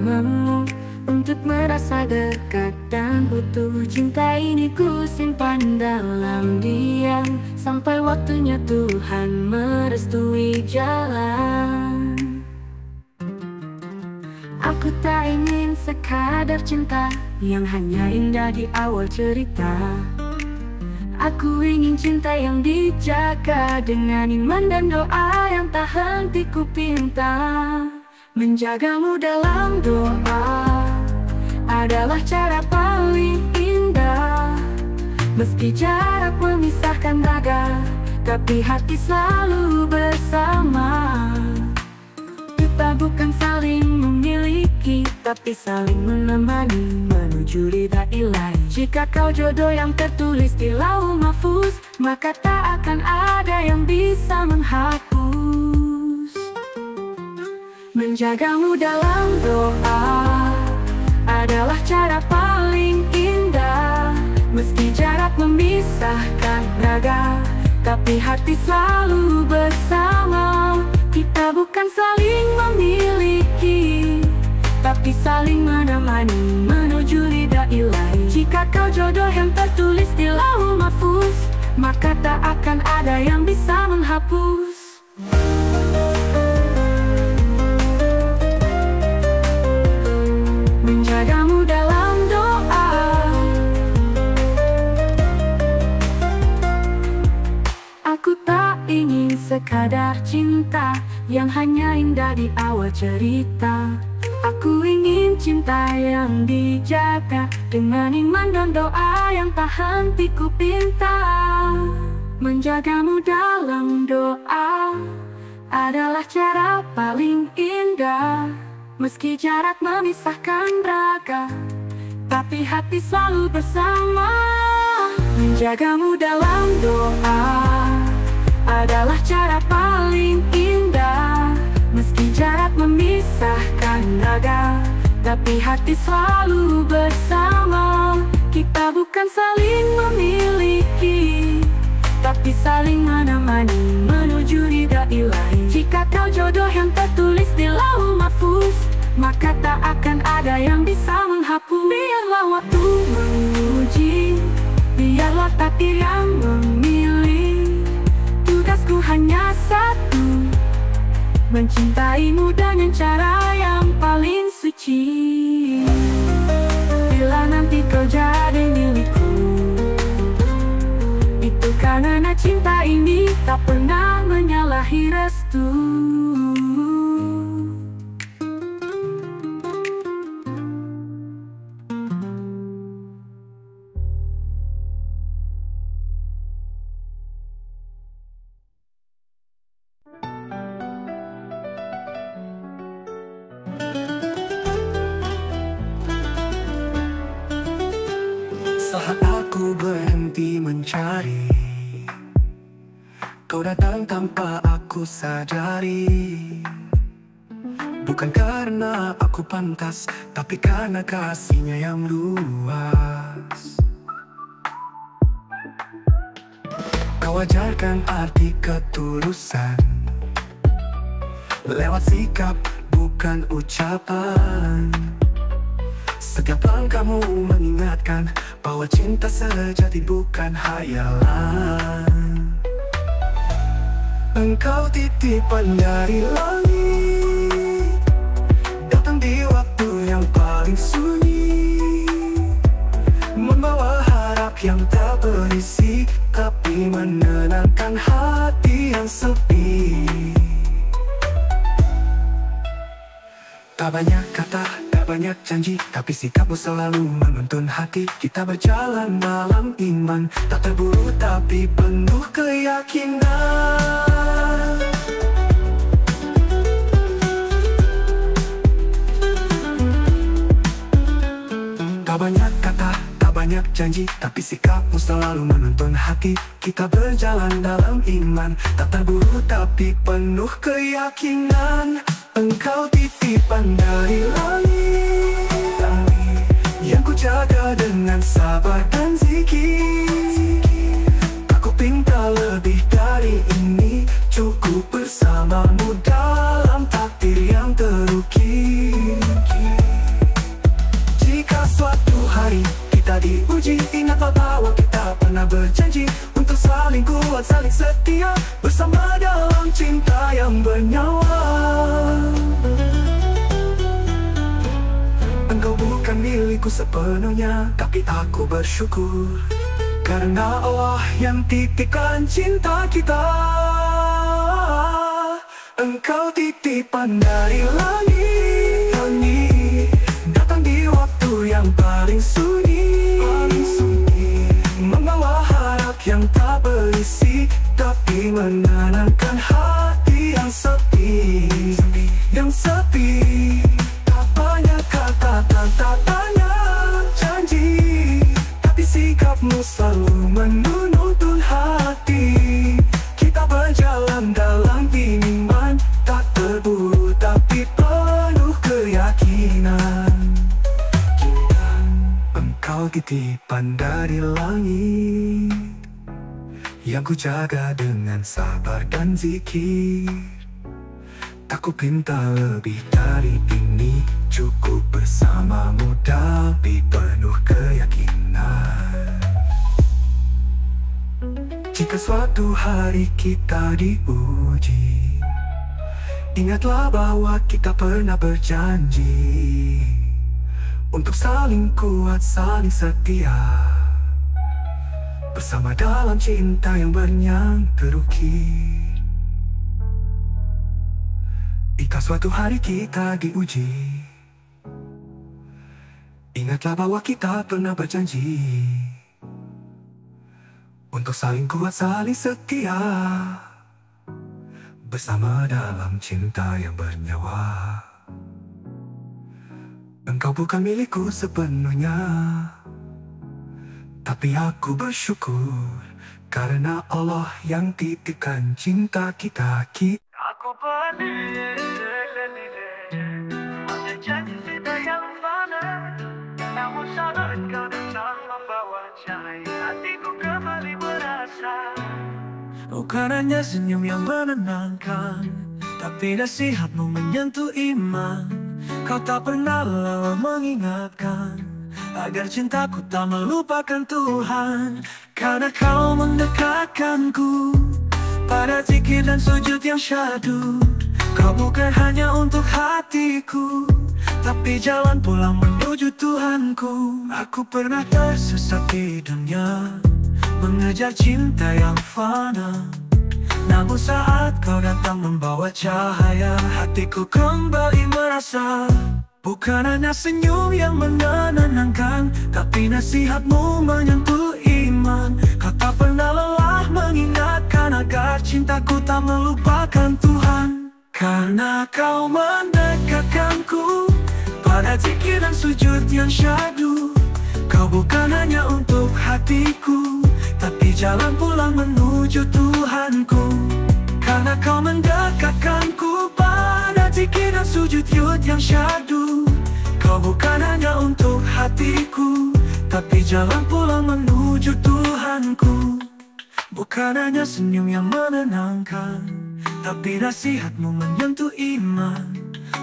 bersamamu, untuk merasa dekat dan utuh. Cinta ini ku simpan dalam diam, sampai waktunya Tuhan merestui jalan. Aku tak ingin sekadar cinta yang hanya indah di awal cerita. Aku ingin cinta yang dijaga dengan iman dan doa yang tak henti ku pinta. Menjagamu dalam doa adalah cara paling indah. Meski jarak memisahkan raga, tapi hati selalu bersama. Kita bukan saling memiliki, tapi saling menemani menuju ridha ilahi. Jika kau jodoh yang tertulis di lauh mahfuz, maka tak akan ada yang bisa menghapus. Menjagamu dalam doa adalah cara paling indah. Meski jarak memisahkan raga, tapi hati selalu bersama. Kita bukan saling memiliki, tapi saling menemani menuju ridha ilahi. Jika kau jodoh yang tertulis di lauh mahfuz, maka tak akan ada yang bisa menghapus. Menjagamu dalam doa. Aku tak ingin sekadar cinta yang hanya indah di awal cerita. Aku ingin cinta yang dijaga dengan iman dan doa yang tak henti ku pinta. Menjagamu dalam doa adalah cara paling indah. Meski jarak memisahkan raga, tapi hati selalu bersama. Menjagamu dalam doa adalah cara paling indah. Meski jarak memisahkan raga, tapi hati selalu bersama. Kita bukan saling memiliki, tapi saling menemani menuju ridha ilahi. Jika kau jodoh yang tertulis di lauh mahfuz, maka tak akan ada yang bisa menghapus. Biarlah waktu menguji, biarlah takdir yang memilih. Tugasku hanya satu, mencintaimu dengan cara yang paling suci. Bila nanti kau jadi milikku, itu karena cinta ini tak pernah menyalahi restu. Saat aku berhenti mencari, kau datang tanpa aku sadari. Bukan karena aku pantas, tapi karena kasihnya yang luas. Kau ajarkan arti ketulusan lewat sikap, bukan ucapan. Setiap langkahmu mengingatkan bahwa cinta sejati bukan hayalan. Engkau titipan dari langit, datang di waktu yang paling sunyi, membawa harap yang tak berisi, tapi menenangkan hati yang sepi. Tak banyak kata, tak banyak janji, tapi sikapmu selalu menuntun hati. Kita berjalan dalam iman, tak terburu tapi penuh keyakinan. Tak banyak kata, tak banyak janji, tapi sikapmu selalu menuntun hati. Kita berjalan dalam iman, tak terburu tapi penuh keyakinan. Engkau titipan dari langit, yang ku jaga dengan sabar dan zikir. Aku pinta lebih dari ini, cukup bersamamu dalam takdir yang terukir. pernah berjanji untuk saling kuat, saling setia, bersama dalam cinta yang bernyawa. Engkau bukan milikku sepenuhnya, tapi aku bersyukur karena Allah yang titipkan cinta kita. Engkau titipan dari langit, datang di waktu yang paling sunyi, membawa harap yang tak berisi, tapi menenangkan hati yang sepi. Tak banyak kata, tak banyak janji, tapi sikapmu selalu menuntun hati. Kita berjalan dalam iman, tak terburu tapi penuh keyakinan. Engkau titipan dari langit, yang ku jaga dengan sabar dan zikir. Tak ku pinta lebih dari ini, cukup bersamamu tapi penuh keyakinan. Jika suatu hari kita diuji, ingatlah bahwa kita pernah berjanji untuk saling kuat, saling setia, bersama dalam cinta yang bernyanyi terukir. Jika suatu hari kita diuji, ingatlah bahwa kita pernah berjanji untuk saling kuat, saling setia, bersama dalam cinta yang bernyawa. Engkau bukan milikku sepenuhnya, tapi aku bersyukur karena Allah yang titipkan cinta kita. Aku peduli, ada janji cinta yang mana, namun saat kau datang membawa cahaya, hatiku kembali merasa. Bukan hanya senyum yang menenangkan, tapi nasihatmu menyentuh iman. Kau tak pernah lelah mengingatkan agar cintaku tak melupakan Tuhan. Karena kau mendekatkanku pada zikir dan sujud yang syahdu. Kau bukan hanya untuk hatiku, tapi jalan pulang menuju Tuhanku. Aku pernah tersesat di dunia, mengejar cinta yang fana, namun saat kau datang membawa cahaya, hatiku kembali merasa. Bukan hanya senyum yang menenangkan, tapi nasihatmu menyentuh iman. Kau tak pernah lelah mengingatkan agar cintaku tak melupakan Tuhan. Karena kau mendekatkanku pada zikir dan sujud yang syahdu. Kau bukan hanya untuk hatiku, tapi jalan pulang menuju Tuhanku. Karena kau mendekatkanku pada zikir dan sujud yang syahdu. Kau bukan hanya untuk hatiku, tapi jalan pulang menuju Tuhanku. Bukan hanya senyum yang menenangkan, tapi nasihatmu menyentuh iman.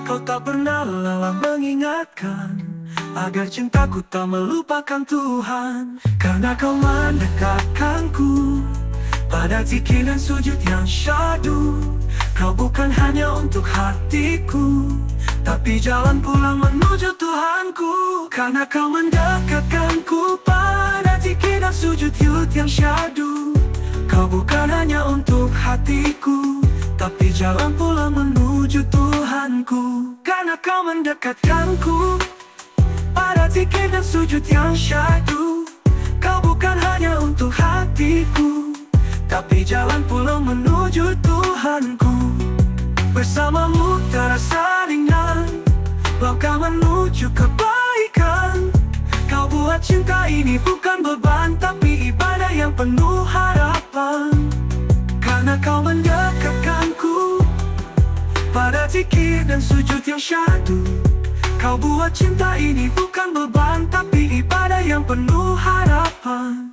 Kau tak pernah lelah mengingatkan agar cintaku tak melupakan Tuhan. Karena kau mendekatkanku pada zikir dan sujud yang syahdu. Kau bukan hanya untuk hatiku, tapi jalan pulang menuju Tuhanku. Karena kau mendekatkanku pada zikir dan sujud yang syahdu. Kau bukan hanya untuk hatiku, tapi jalan pulang menuju Tuhanku. Karena kau mendekatkanku pada zikir dan sujud yang syahdu. Kau bukan hanya untuk hatiku, tapi jalan pulang menuju Tuhanku. Bersamamu terasa ringan, langkah menuju kebaikan. Kau buat cinta ini bukan beban, tapi ibadah yang penuh harapan. Karena kau mendekatkanku pada zikir dan sujud yang syahdu. Kau buat cinta ini bukan beban, tapi ibadah yang penuh harapan.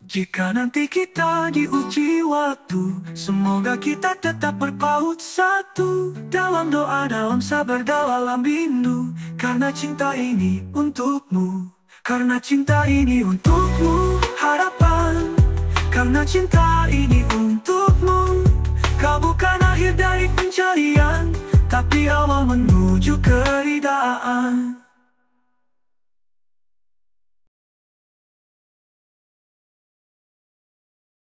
Jika nanti kita diuji waktu, semoga kita tetap berpaut satu, dalam doa, dalam sabar, dalam rindu. Karena cinta ini untukmu, karena cinta ini untukmu. Harapan Karena cinta ini untukmu. Kau bukan akhir dari pencarian, tapi awal menuju keridaan.